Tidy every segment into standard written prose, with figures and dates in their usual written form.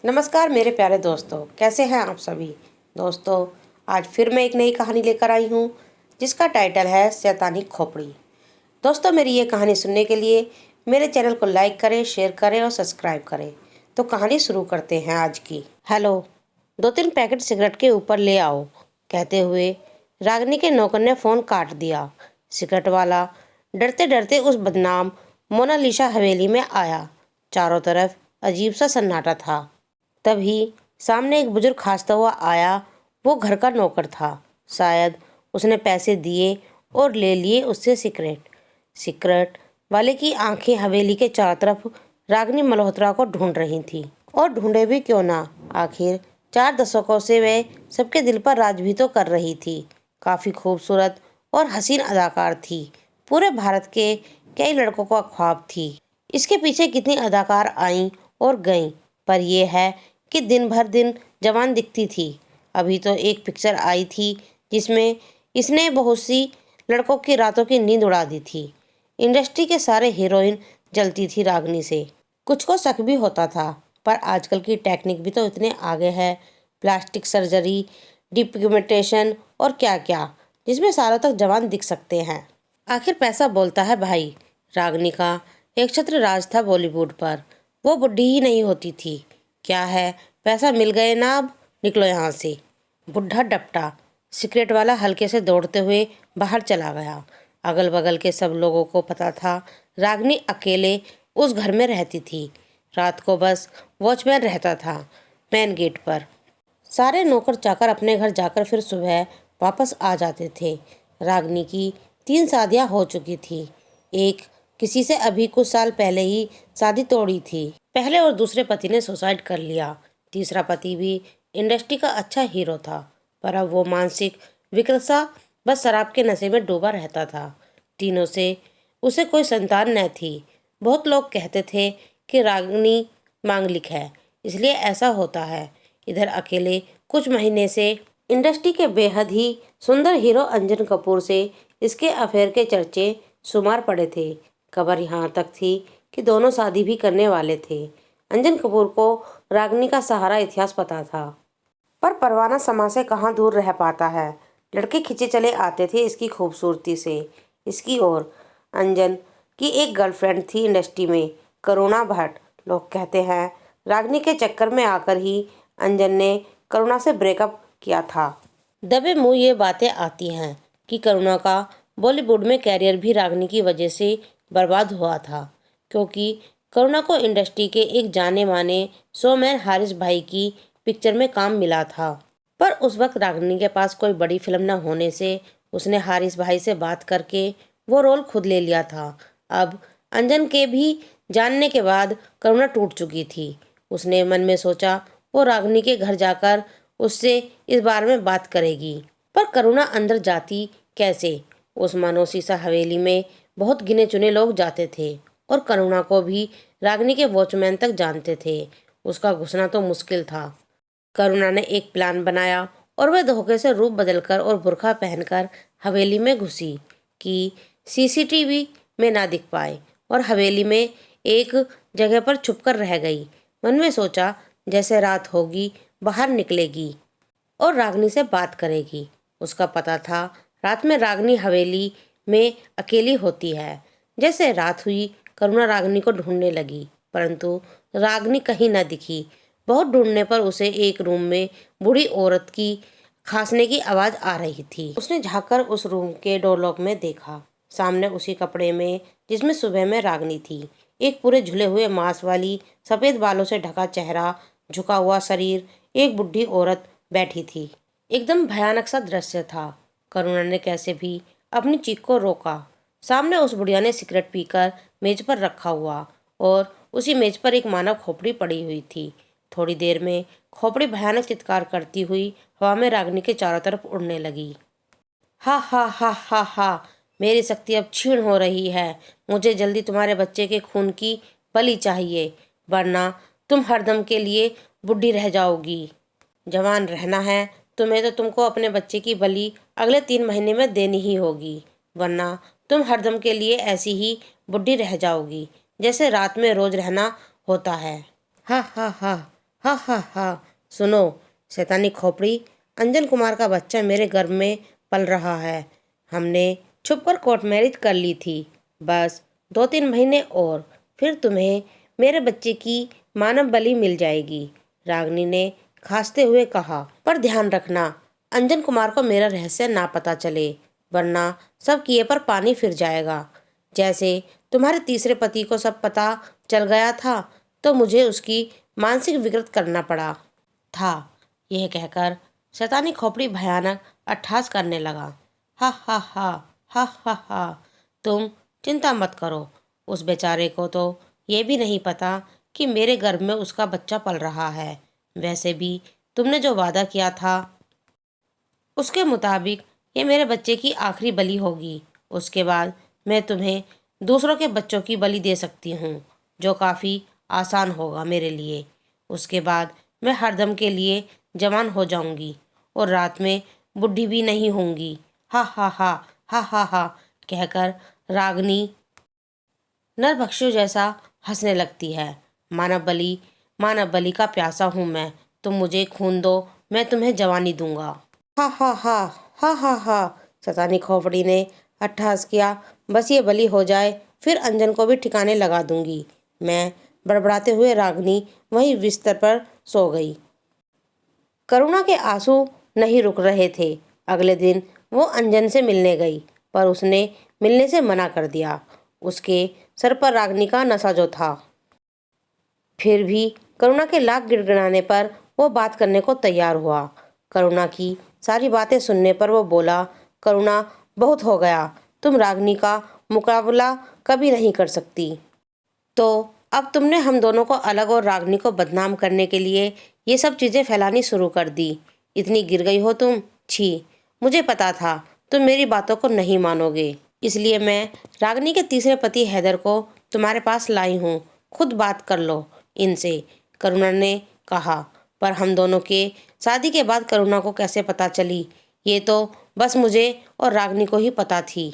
नमस्कार मेरे प्यारे दोस्तों, कैसे हैं आप सभी। दोस्तों, आज फिर मैं एक नई कहानी लेकर आई हूँ जिसका टाइटल है शैतानी खोपड़ी। दोस्तों, मेरी ये कहानी सुनने के लिए मेरे चैनल को लाइक करें, शेयर करें और सब्सक्राइब करें। तो कहानी शुरू करते हैं आज की। हेलो, 2-3 पैकेट सिगरेट के ऊपर ले आओ, कहते हुए रागिनी के नौकर ने फ़ोन काट दिया। सिगरेट वाला डरते डरते उस बदनाम मोनालिसा हवेली में आया। चारों तरफ अजीब सा सन्नाटा था। तभी सामने एक बुजुर्ग खांसता हुआ आया। वो घर का नौकर था। शायद उसने पैसे दिए और ले लिए उससे सिगरेट। सिगरेट वाले की आंखें हवेली के चारों तरफ रागिनी मल्होत्रा को ढूंढ रही थी। और ढूंढे भी क्यों ना, आखिर 4 दशकों से वे सबके दिल पर राज भी तो कर रही थी। काफ़ी खूबसूरत और हसीन अदाकार थी। पूरे भारत के कई लड़कों का ख्वाब थी। इसके पीछे कितनी अदाकार आईं और गईं, पर यह है कि दिन भर दिन जवान दिखती थी। अभी तो एक पिक्चर आई थी जिसमें इसने बहुत सी लड़कों की रातों की नींद उड़ा दी थी। इंडस्ट्री के सारे हीरोइन जलती थी रागिनी से। कुछ को शक भी होता था, पर आजकल की टेक्निक भी तो इतने आगे है। प्लास्टिक सर्जरी, डिपिगमेंटेशन और क्या क्या, जिसमें सालों तक जवान दिख सकते हैं। आखिर पैसा बोलता है भाई। रागिनी का एक छत्र राज था बॉलीवुड पर। वो बुढ़ी ही नहीं होती थी। क्या है, पैसा मिल गए ना, अब निकलो यहाँ से। बुढ़ा डपटा। सिगरेट वाला हल्के से दौड़ते हुए बाहर चला गया। अगल बगल के सब लोगों को पता था रागिनी अकेले उस घर में रहती थी। रात को बस वॉचमैन रहता था मेन गेट पर। सारे नौकर चाकर अपने घर जाकर फिर सुबह वापस आ जाते थे। रागिनी की 3 शादियाँ हो चुकी थी। एक किसी से अभी कुछ साल पहले ही शादी तोड़ी थी। पहले और दूसरे पति ने सुसाइड कर लिया। तीसरा पति भी इंडस्ट्री का अच्छा हीरो था, पर अब वो मानसिक विकलता, बस शराब के नशे में डूबा रहता था। तीनों से उसे कोई संतान न थी। बहुत लोग कहते थे कि रागिनी मांगलिक है, इसलिए ऐसा होता है। इधर अकेले कुछ महीने से इंडस्ट्री के बेहद ही सुंदर हीरो अंजन कपूर से इसके अफेयर के चर्चे शुमार पड़े थे। खबर यहाँ तक थी कि दोनों शादी भी करने वाले थे। अंजन कपूर को रागिनी का सहारा इतिहास पता था, पर परवाना समाज से कहाँ दूर रह पाता है। लड़के खिंचे चले आते थे इसकी खूबसूरती से। इसकी ओर अंजन की एक गर्लफ्रेंड थी इंडस्ट्री में, करुणा भट्ट। लोग कहते हैं रागिनी के चक्कर में आकर ही अंजन ने करुणा से ब्रेकअप किया था। दबे मुंह ये बातें आती हैं कि करुणा का बॉलीवुड में कैरियर भी रागिनी की वजह से बर्बाद हुआ था, क्योंकि करुणा को इंडस्ट्री के एक जाने माने शोमैन हारिस भाई की पिक्चर में काम मिला था। पर उस वक्त रागिनी के पास कोई बड़ी फिल्म न होने से उसने हारिस भाई से बात करके वो रोल खुद ले लिया था। अब अंजन के भी जानने के बाद करुणा टूट चुकी थी। उसने मन में सोचा वो रागिनी के घर जाकर उससे इस बारे में बात करेगी, पर करुणा अंदर जाती कैसे। उस मनोसीसा हवेली में बहुत गिने चुने लोग जाते थे और करुणा को भी रागिनी के वॉचमैन तक जानते थे। उसका घुसना तो मुश्किल था। करुणा ने एक प्लान बनाया और वह धोखे से रूप बदलकर और बुर्खा पहनकर हवेली में घुसी कि सीसीटीवी में ना दिख पाए, और हवेली में एक जगह पर छुपकर रह गई। मन में सोचा जैसे रात होगी बाहर निकलेगी और रागिनी से बात करेगी। उसका पता था रात में रागिनी हवेली में अकेली होती है। जैसे रात हुई करुणा रागिनी को ढूंढने लगी, परंतु रागिनी कहीं न दिखी। बहुत ढूंढने पर उसे एक रूम में बूढ़ी औरत की खांसने की आवाज़ आ रही थी। उसने झांककर उस रूम के डोरलॉक में देखा। सामने उसी कपड़े में जिसमें सुबह में रागिनी थी, एक पूरे झुले हुए मांस वाली सफ़ेद बालों से ढका चेहरा, झुका हुआ शरीर, एक बुढ़ी औरत बैठी थी। एकदम भयानक सा दृश्य था। करुणा ने कैसे भी अपनी चीख को रोका। सामने उस बुढ़िया ने सिगरेट पीकर मेज पर रखा हुआ, और उसी मेज पर एक मानव खोपड़ी पड़ी हुई थी। थोड़ी देर में खोपड़ी भयानक चित्कार करती हुई हवा में रागिनी के चारों तरफ उड़ने लगी। हा हा हा हा हा, मेरी शक्ति अब क्षीण हो रही है। मुझे जल्दी तुम्हारे बच्चे के खून की बलि चाहिए, वरना तुम हरदम के लिए बुढ़ी रह जाओगी। जवान रहना है तुम्हें तो तुमको अपने बच्चे की बलि अगले 3 महीने में देनी ही होगी, वरना तुम हरदम के लिए ऐसी ही बुढ़ी रह जाओगी जैसे रात में रोज रहना होता है। हा हा हा, हा हा हा। सुनो शैतानी खोपड़ी, अंजन कुमार का बच्चा मेरे गर्भ में पल रहा है। हमने छुपकर कोर्ट मैरिज कर ली थी। बस 2-3 महीने और फिर तुम्हें मेरे बच्चे की मानव बलि मिल जाएगी, रागनी ने खांसते हुए कहा। पर ध्यान रखना अंजन कुमार को मेरा रहस्य ना पता चले, वरना सब किए पर पानी फिर जाएगा। जैसे तुम्हारे तीसरे पति को सब पता चल गया था तो मुझे उसकी मानसिक विकृत करना पड़ा था। यह कहकर शैतानी खोपड़ी भयानक अट्टहास करने लगा। हा हा हा हा हा हा। तुम चिंता मत करो, उस बेचारे को तो ये भी नहीं पता कि मेरे गर्भ में उसका बच्चा पल रहा है। वैसे भी तुमने जो वादा किया था उसके मुताबिक ये मेरे बच्चे की आखिरी बलि होगी। उसके बाद मैं तुम्हें दूसरों के बच्चों की बलि दे सकती हूँ, जो काफ़ी आसान होगा मेरे लिए। उसके बाद मैं हरदम के लिए जवान हो जाऊंगी और रात में बुढ़ी भी नहीं होंगी। हा हा हा हा हा हा कहकर रागनी नरभक्षियों जैसा हंसने लगती है। मानव बलि का प्यासा हूँ मैं, तुम मुझे खून दो, मैं तुम्हें जवानी दूंगा। हा हा हा हा हा हा। शैतानी खोपड़ी ने अट्टहास किया। बस ये बलि हो जाए, फिर अंजन को भी ठिकाने लगा दूंगी मैं। बड़बड़ाते हुए रागनी वहीं बिस्तर पर सो गई। करुणा के आंसू नहीं रुक रहे थे। अगले दिन वो अंजन से मिलने गई, पर उसने मिलने से मना कर दिया। उसके सर पर रागनी का नशा जो था। फिर भी करुणा के लाख गिड़गिड़ाने पर वो बात करने को तैयार हुआ। करुणा की सारी बातें सुनने पर वो बोला, करुणा बहुत हो गया, तुम रागनी का मुकाबला कभी नहीं कर सकती। तो अब तुमने हम दोनों को अलग और रागनी को बदनाम करने के लिए ये सब चीज़ें फैलानी शुरू कर दी। इतनी गिर गई हो तुम। छी, मुझे पता था तुम मेरी बातों को नहीं मानोगे, इसलिए मैं रागनी के तीसरे पति हैदर को तुम्हारे पास लाई हूँ। खुद बात कर लो इनसे, करुणा ने कहा। पर हम दोनों के शादी के बाद करुणा को कैसे पता चली, ये तो बस मुझे और रागनी को ही पता थी।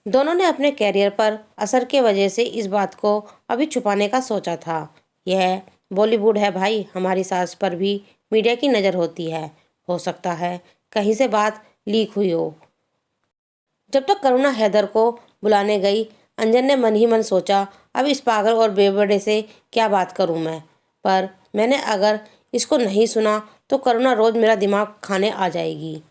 दोनों ने अपने कैरियर पर असर के वजह से इस बात को अभी छुपाने का सोचा था। यह बॉलीवुड है भाई, हमारी सास पर भी मीडिया की नज़र होती है। हो सकता है कहीं से बात लीक हुई हो। जब तक करुणा हैदर को बुलाने गई, अंजन ने मन ही मन सोचा, अब इस पागल और बेवड़े से क्या बात करूं मैं। पर मैंने अगर इसको नहीं सुना तो करुणा रोज मेरा दिमाग खाने आ जाएगी।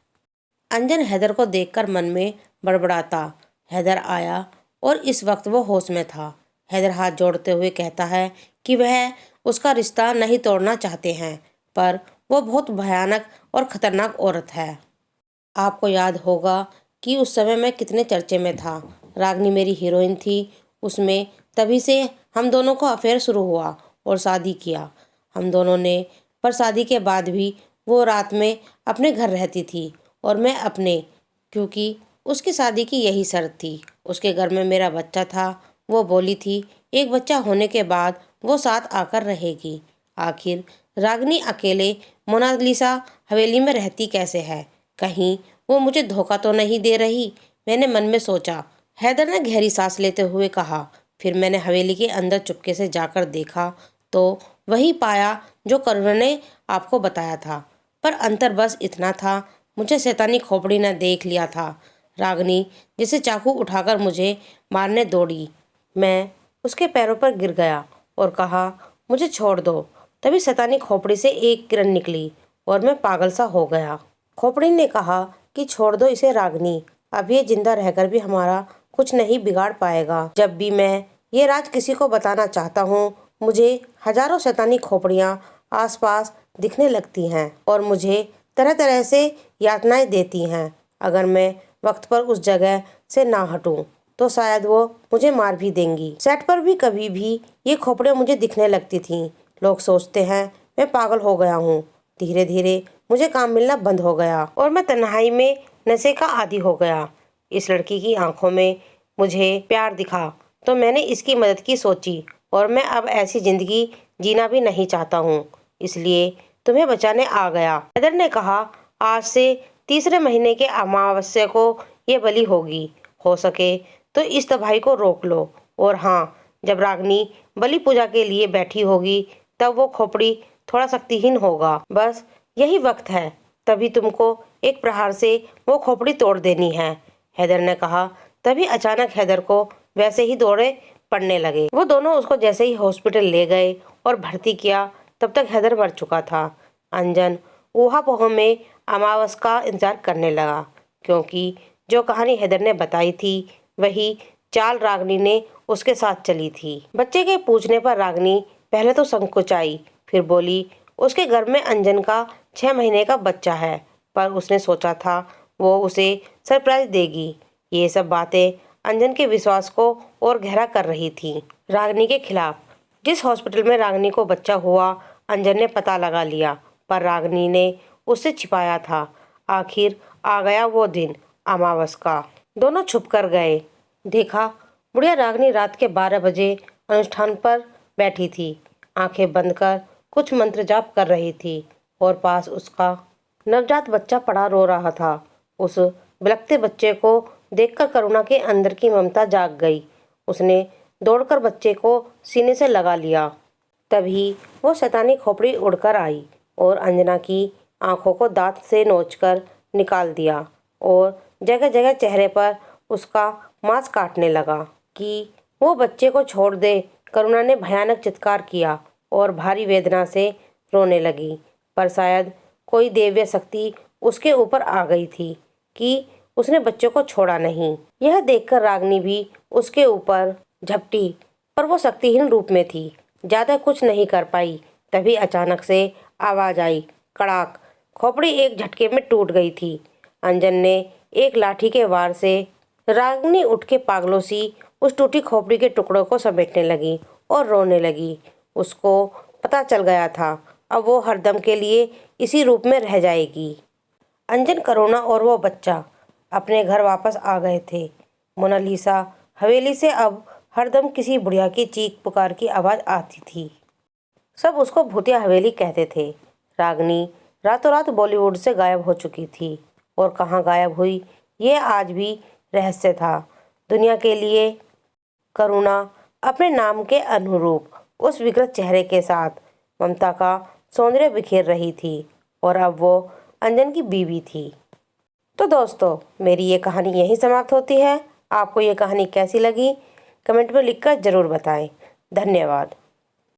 अंजन हैदर को देखकर मन में बड़बड़ाता। हैदर आया और इस वक्त वो होश में था। हैदर हाथ जोड़ते हुए कहता है कि वह उसका रिश्ता नहीं तोड़ना चाहते हैं, पर वो बहुत भयानक और ख़तरनाक औरत है। आपको याद होगा कि उस समय मैं कितने चर्चे में था। रागनी मेरी हीरोइन थी उसमें, तभी से हम दोनों को अफेयर शुरू हुआ और शादी किया हम दोनों ने। पर शादी के बाद भी वो रात में अपने घर रहती थी और मैं अपने, क्योंकि उसकी शादी की यही शर्त थी। उसके घर में मेरा बच्चा था। वो बोली थी एक बच्चा होने के बाद वो साथ आकर रहेगी। आखिर रागनी अकेले मोनालिसा हवेली में रहती कैसे है, कहीं वो मुझे धोखा तो नहीं दे रही, मैंने मन में सोचा। हैदर ने गहरी सांस लेते हुए कहा। फिर मैंने हवेली के अंदर चुपके से जाकर देखा तो वही पाया जो करुणा ने आपको बताया था। पर अंतर बस इतना था, मुझे शैतानी खोपड़ी ने देख लिया था। रागनी जिसे चाकू उठाकर मुझे मारने दौड़ी, मैं उसके पैरों पर गिर गया और कहा मुझे छोड़ दो। तभी शैतानी खोपड़ी से एक किरण निकली और मैं पागल सा हो गया। खोपड़ी ने कहा कि छोड़ दो इसे रागनी, अब ये जिंदा रहकर भी हमारा कुछ नहीं बिगाड़ पाएगा। जब भी मैं ये राज किसी को बताना चाहता हूँ, मुझे हजारों शैतानी खोपड़ियाँ आसपास दिखने लगती हैं और मुझे तरह तरह से यातनाएं देती हैं। अगर मैं वक्त पर उस जगह से ना हटूं तो शायद वो मुझे मार भी देंगी। सेट पर भी कभी भी ये खोपड़ियाँ मुझे दिखने लगती थीं। लोग सोचते हैं मैं पागल हो गया हूँ। धीरे धीरे मुझे काम मिलना बंद हो गया और मैं तन्हाई में नशे का आदी हो गया। इस लड़की की आंखों में मुझे प्यार दिखा तो मैंने इसकी मदद की सोची और मैं अब ऐसी ज़िंदगी जीना भी नहीं चाहता हूँ, इसलिए तुम्हें बचाने आ गया। हैदर ने कहा आज से तीसरे महीने के अमावस्या को ये बलि होगी। हो सके तो इस तबाही को रोक लो। और हाँ, जब रागनी बलि पूजा के लिए बैठी होगी तब वो खोपड़ी थोड़ा शक्तिहीन होगा। बस यही वक्त है, तभी तुमको एक प्रहार से वो खोपड़ी तोड़ देनी है, हैदर ने कहा। तभी अचानक हैदर को वैसे ही दौरे पड़ने लगे। वो दोनों उसको जैसे ही हॉस्पिटल ले गए और भर्ती किया, तब तक हैदर मर चुका था। अंजन ऊहापोह में अमावस का इंतजार करने लगा, क्योंकि जो कहानी हैदर ने बताई थी वही चाल रागनी ने उसके साथ चली थी। बच्चे के पूछने पर रागनी पहले तो संकोचाई, फिर बोली उसके घर में अंजन का 6 महीने का बच्चा है, पर उसने सोचा था वो उसे सरप्राइज देगी। ये सब बातें अंजन के विश्वास को और गहरा कर रही थी। रागनी के खिलाफ जिस हॉस्पिटल में रागनी को बच्चा हुआ, अंजन ने पता लगा लिया, पर रागनी ने उससे छिपाया था। आखिर आ गया वो दिन अमावस का। दोनों छुप कर गए। देखा, बुढ़िया रागनी रात के 12 बजे अनुष्ठान पर बैठी थी, आंखें बंद कर कुछ मंत्र जाप कर रही थी, और पास उसका नवजात बच्चा पड़ा रो रहा था। उस बिलखते बच्चे को देखकर करुणा के अंदर की ममता जाग गई। उसने दौड़कर बच्चे को सीने से लगा लिया। तभी वो शैतानी खोपड़ी उड़कर आई और अंजना की आंखों को दांत से नोचकर निकाल दिया और जगह जगह चेहरे पर उसका मांस काटने लगा। कि वो बच्चे को छोड़ दे, करुणा ने भयानक चित्कार किया और भारी वेदना से रोने लगी। पर शायद कोई दिव्य शक्ति उसके ऊपर आ गई थी कि उसने बच्चे को छोड़ा नहीं। यह देखकर रागनी भी उसके ऊपर झपटी, पर वो शक्तिहीन रूप में थी, ज्यादा कुछ नहीं कर पाई। तभी अचानक से आवाज आई, कड़ाक। खोपड़ी एक झटके में टूट गई थी। अंजन ने एक लाठी के वार से रागनी उठ के पागलों सी उस टूटी खोपड़ी के टुकड़ों को समेटने लगी और रोने लगी। उसको पता चल गया था अब वो हरदम के लिए इसी रूप में रह जाएगी। अंजन, करुणा और वो बच्चा अपने घर वापस आ गए थे। मोनालिसा हवेली से अब हरदम किसी बुढ़िया की चीख पुकार की आवाज़ आती थी। सब उसको भूतिया हवेली कहते थे। रागनी रातों रात बॉलीवुड से गायब हो चुकी थी, और कहाँ गायब हुई ये आज भी रहस्य था दुनिया के लिए। करुणा अपने नाम के अनुरूप उस विकृत चेहरे के साथ ममता का सौंदर्य बिखेर रही थी, और अब वो अंजन की बीवी थी। तो दोस्तों, मेरी ये कहानी यहीं समाप्त होती है। आपको ये कहानी कैसी लगी कमेंट में लिखकर ज़रूर बताएं। धन्यवाद।